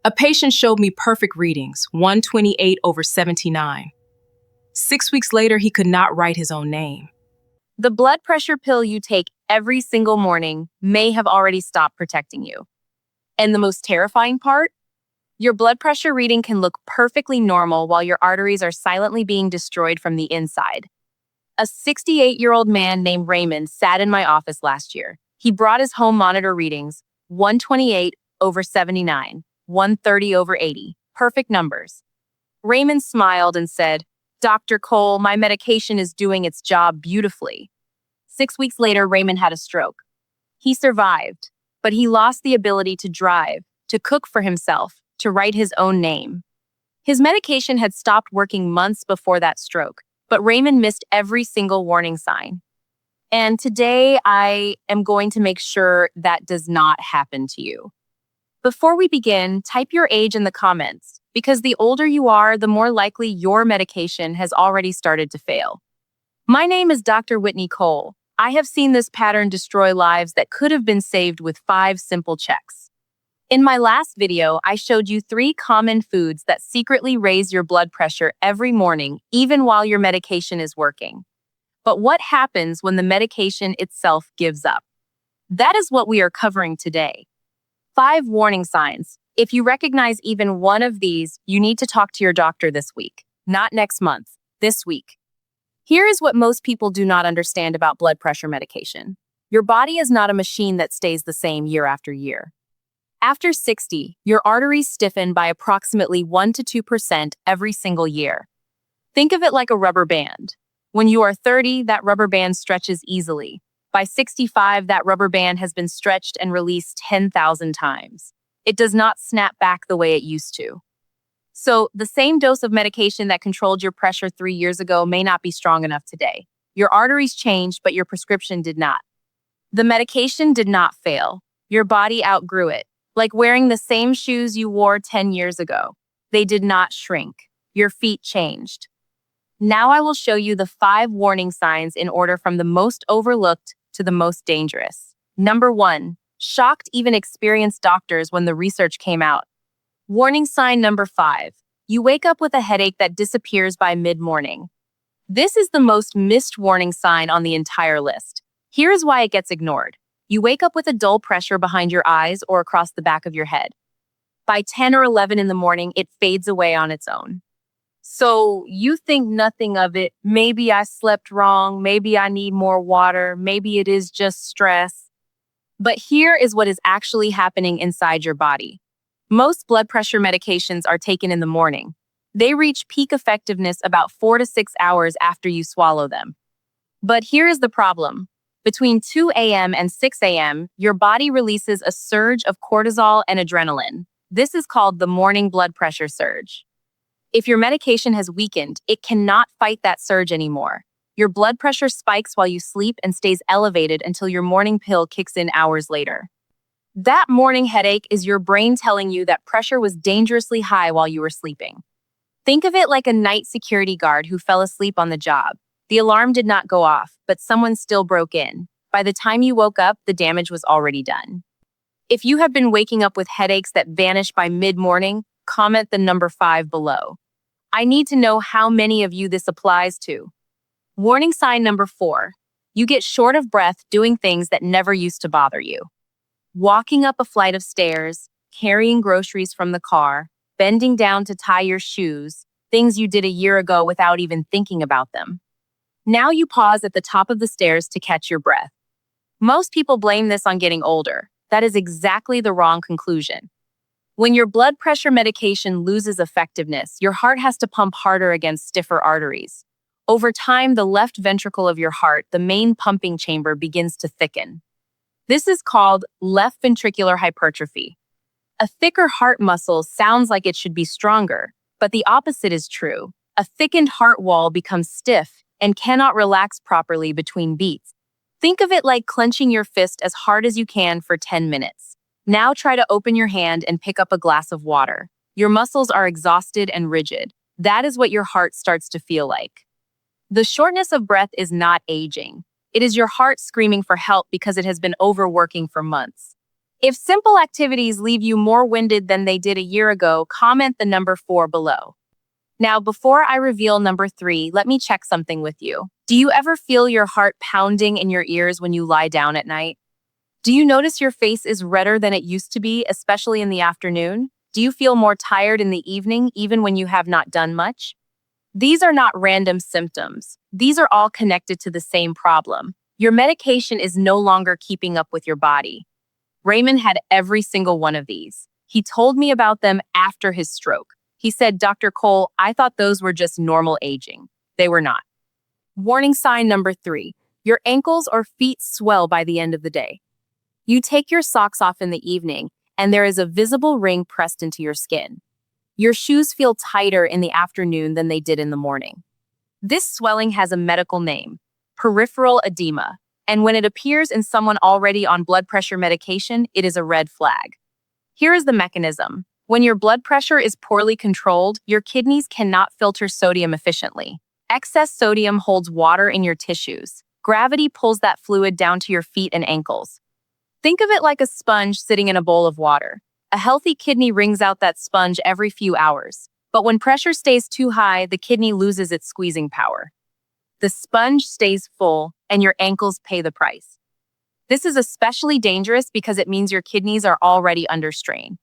A patient showed me perfect readings, 128/79. 6 weeks later, he could not write his own name. The blood pressure pill you take every single morning may have already stopped protecting you. And the most terrifying part? Your blood pressure reading can look perfectly normal while your arteries are silently being destroyed from the inside. A 68-year-old man named Raymond sat in my office last year. He brought his home monitor readings, 128/79, 130/80, perfect numbers. Raymond smiled and said, "Dr. Cole, my medication is doing its job beautifully." 6 weeks later, Raymond had a stroke. He survived, but he lost the ability to drive, to cook for himself, to write his own name. His medication had stopped working months before that stroke, but Raymond missed every single warning sign. And today, I am going to make sure that does not happen to you. Before we begin, type your age in the comments, because the older you are, the more likely your medication has already started to fail. My name is Dr. Whitney Cole. I have seen this pattern destroy lives that could have been saved with 5 simple checks. In my last video, I showed you 3 common foods that secretly raise your blood pressure every morning, even while your medication is working. But what happens when the medication itself gives up? That is what we are covering today. 5 warning signs. If you recognize even one of these, you need to talk to your doctor this week, not next month, this week. Here is what most people do not understand about blood pressure medication. Your body is not a machine that stays the same year after year. After 60, your arteries stiffen by approximately 1 to 2% every single year. Think of it like a rubber band. When you are 30, that rubber band stretches easily. By 65, that rubber band has been stretched and released 10,000 times. It does not snap back the way it used to. So, the same dose of medication that controlled your pressure 3 years ago may not be strong enough today. Your arteries changed, but your prescription did not. The medication did not fail. Your body outgrew it, like wearing the same shoes you wore 10 years ago. They did not shrink. Your feet changed. Now I will show you the 5 warning signs in order from the most overlooked to the most dangerous. Number 1, shocked even experienced doctors when the research came out. Warning sign number 5, you wake up with a headache that disappears by mid-morning. This is the most missed warning sign on the entire list. Here is why it gets ignored. You wake up with a dull pressure behind your eyes or across the back of your head. By 10 or 11 in the morning, it fades away on its own. So you think nothing of it. Maybe I slept wrong. Maybe I need more water. Maybe it is just stress. But here is what is actually happening inside your body. Most blood pressure medications are taken in the morning. They reach peak effectiveness about 4 to 6 hours after you swallow them. But here is the problem. Between 2 a.m. and 6 a.m., your body releases a surge of cortisol and adrenaline. This is called the morning blood pressure surge. If your medication has weakened, it cannot fight that surge anymore. Your blood pressure spikes while you sleep and stays elevated until your morning pill kicks in hours later. That morning headache is your brain telling you that pressure was dangerously high while you were sleeping. Think of it like a night security guard who fell asleep on the job. The alarm did not go off, but someone still broke in. By the time you woke up, the damage was already done. If you have been waking up with headaches that vanish by mid-morning, comment the number 5 below. I need to know how many of you this applies to. Warning sign number 4. You get short of breath doing things that never used to bother you. Walking up a flight of stairs, carrying groceries from the car, bending down to tie your shoes, things you did a year ago without even thinking about them. Now you pause at the top of the stairs to catch your breath. Most people blame this on getting older. That is exactly the wrong conclusion. When your blood pressure medication loses effectiveness, your heart has to pump harder against stiffer arteries. Over time, the left ventricle of your heart, the main pumping chamber, begins to thicken. This is called left ventricular hypertrophy. A thicker heart muscle sounds like it should be stronger, but the opposite is true. A thickened heart wall becomes stiff and cannot relax properly between beats. Think of it like clenching your fist as hard as you can for 10 minutes. Now try to open your hand and pick up a glass of water. Your muscles are exhausted and rigid. That is what your heart starts to feel like. The shortness of breath is not aging. It is your heart screaming for help because it has been overworking for months. If simple activities leave you more winded than they did a year ago, comment the number 4 below. Now, before I reveal number 3, let me check something with you. Do you ever feel your heart pounding in your ears when you lie down at night? Do you notice your face is redder than it used to be, especially in the afternoon? Do you feel more tired in the evening, even when you have not done much? These are not random symptoms. These are all connected to the same problem. Your medication is no longer keeping up with your body. Raymond had every single one of these. He told me about them after his stroke. He said, Dr. Cole, I thought those were just normal aging. They were not. Warning sign number 3. Your ankles or feet swell by the end of the day. You take your socks off in the evening, and there is a visible ring pressed into your skin. Your shoes feel tighter in the afternoon than they did in the morning. This swelling has a medical name, peripheral edema, and when it appears in someone already on blood pressure medication, it is a red flag. Here is the mechanism. When your blood pressure is poorly controlled, your kidneys cannot filter sodium efficiently. Excess sodium holds water in your tissues. Gravity pulls that fluid down to your feet and ankles. Think of it like a sponge sitting in a bowl of water. A healthy kidney wrings out that sponge every few hours. But when pressure stays too high, the kidney loses its squeezing power. The sponge stays full, and your ankles pay the price. This is especially dangerous because it means your kidneys are already under strain.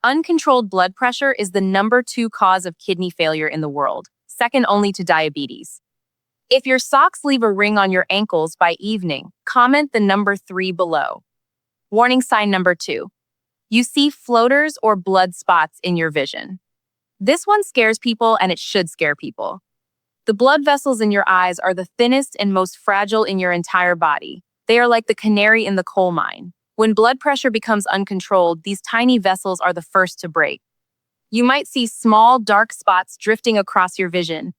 Uncontrolled blood pressure is the number 2 cause of kidney failure in the world, second only to diabetes. If your socks leave a ring on your ankles by evening, comment the number 3 below. Warning sign number 2. You see floaters or blood spots in your vision. This one scares people, and it should scare people. The blood vessels in your eyes are the thinnest and most fragile in your entire body. They are like the canary in the coal mine. When blood pressure becomes uncontrolled, these tiny vessels are the first to break. You might see small, dark spots drifting across your vision,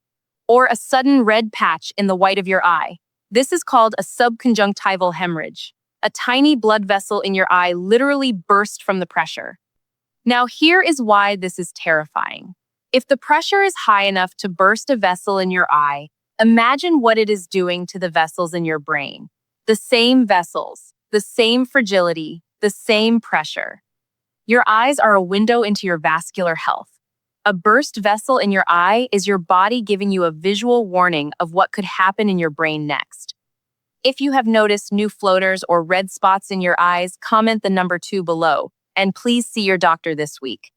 or a sudden red patch in the white of your eye. This is called a subconjunctival hemorrhage. A tiny blood vessel in your eye literally burst from the pressure. Now, here is why this is terrifying. If the pressure is high enough to burst a vessel in your eye, imagine what it is doing to the vessels in your brain. The same vessels, the same fragility, the same pressure. Your eyes are a window into your vascular health. A burst vessel in your eye is your body giving you a visual warning of what could happen in your brain next. If you have noticed new floaters or red spots in your eyes, comment the number 2 below, and please see your doctor this week.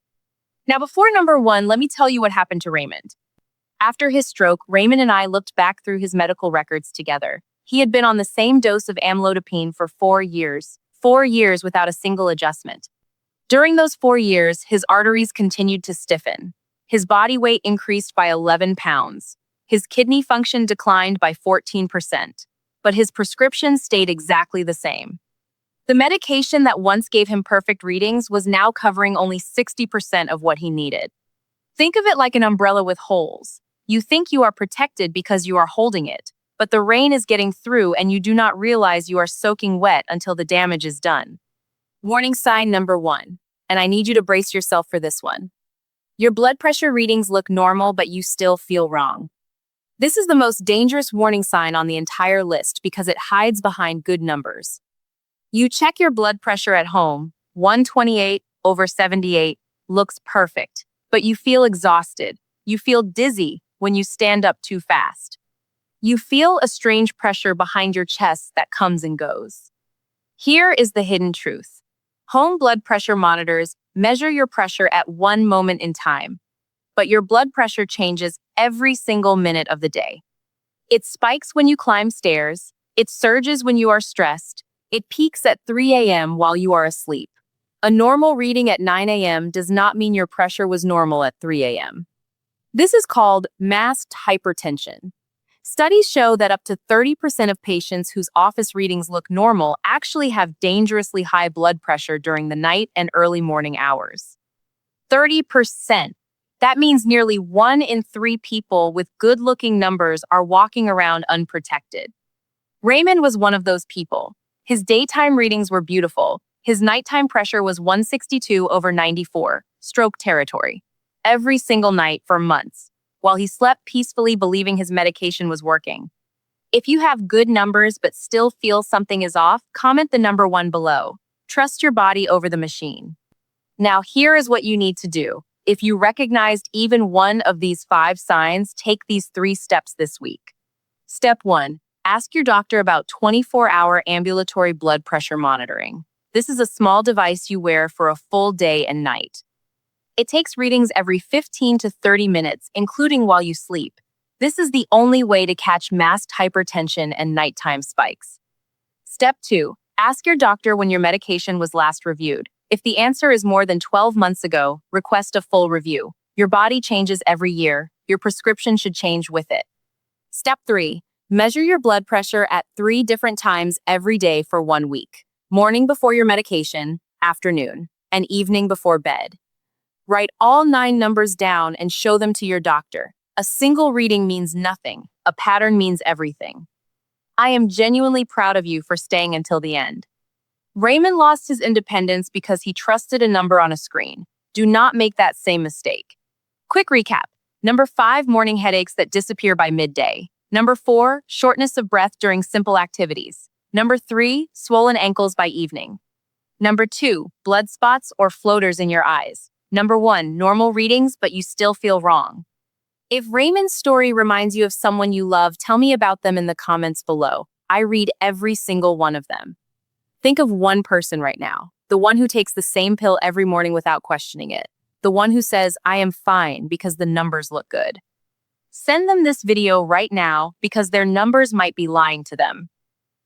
Now, before number 1, let me tell you what happened to Raymond. After his stroke, Raymond and I looked back through his medical records together. He had been on the same dose of amlodipine for 4 years without a single adjustment. During those 4 years, his arteries continued to stiffen. His body weight increased by 11 pounds. His kidney function declined by 14%, but his prescription stayed exactly the same. The medication that once gave him perfect readings was now covering only 60% of what he needed. Think of it like an umbrella with holes. You think you are protected because you are holding it, but the rain is getting through and you do not realize you are soaking wet until the damage is done. Warning sign number 1, and I need you to brace yourself for this one. Your blood pressure readings look normal, but you still feel wrong. This is the most dangerous warning sign on the entire list because it hides behind good numbers. You check your blood pressure at home, 128/78 looks perfect, but you feel exhausted. You feel dizzy when you stand up too fast. You feel a strange pressure behind your chest that comes and goes. Here is the hidden truth. Home blood pressure monitors measure your pressure at one moment in time, but your blood pressure changes every single minute of the day. It spikes when you climb stairs, it surges when you are stressed, it peaks at 3 a.m. while you are asleep. A normal reading at 9 a.m. does not mean your pressure was normal at 3 a.m. This is called masked hypertension. Studies show that up to 30% of patients whose office readings look normal actually have dangerously high blood pressure during the night and early morning hours. 30%. That means nearly 1 in 3 people with good-looking numbers are walking around unprotected. Raymond was one of those people. His daytime readings were beautiful. His nighttime pressure was 162/94, stroke territory, every single night for months, while he slept peacefully believing his medication was working. If you have good numbers but still feel something is off, comment the number 1 below. Trust your body over the machine. Now, here is what you need to do. If you recognized even one of these 5 signs, take these 3 steps this week. Step 1. Ask your doctor about 24-hour ambulatory blood pressure monitoring. This is a small device you wear for a full day and night. It takes readings every 15 to 30 minutes, including while you sleep. This is the only way to catch masked hypertension and nighttime spikes. Step 2. Ask your doctor when your medication was last reviewed. If the answer is more than 12 months ago, request a full review. Your body changes every year. Your prescription should change with it. Step 3. Measure your blood pressure at 3 different times every day for 1 week. Morning before your medication, afternoon, and evening before bed. Write all 9 numbers down and show them to your doctor. A single reading means nothing. A pattern means everything. I am genuinely proud of you for staying until the end. Raymond lost his independence because he trusted a number on a screen. Do not make that same mistake. Quick recap. Number 5, morning headaches that disappear by midday. Number 4, shortness of breath during simple activities. Number 3, swollen ankles by evening. Number 2, blood spots or floaters in your eyes. Number 1, normal readings, but you still feel wrong. If Raymond's story reminds you of someone you love, tell me about them in the comments below. I read every single one of them. Think of one person right now, the one who takes the same pill every morning without questioning it, the one who says, I am fine because the numbers look good. Send them this video right now because their numbers might be lying to them.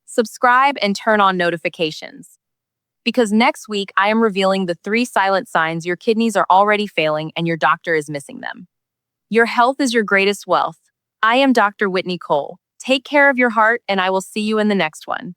Subscribe and turn on notifications. Because next week, I am revealing the 3 silent signs your kidneys are already failing and your doctor is missing them. Your health is your greatest wealth. I am Dr. Whitney Cole. Take care of your heart, and I will see you in the next one.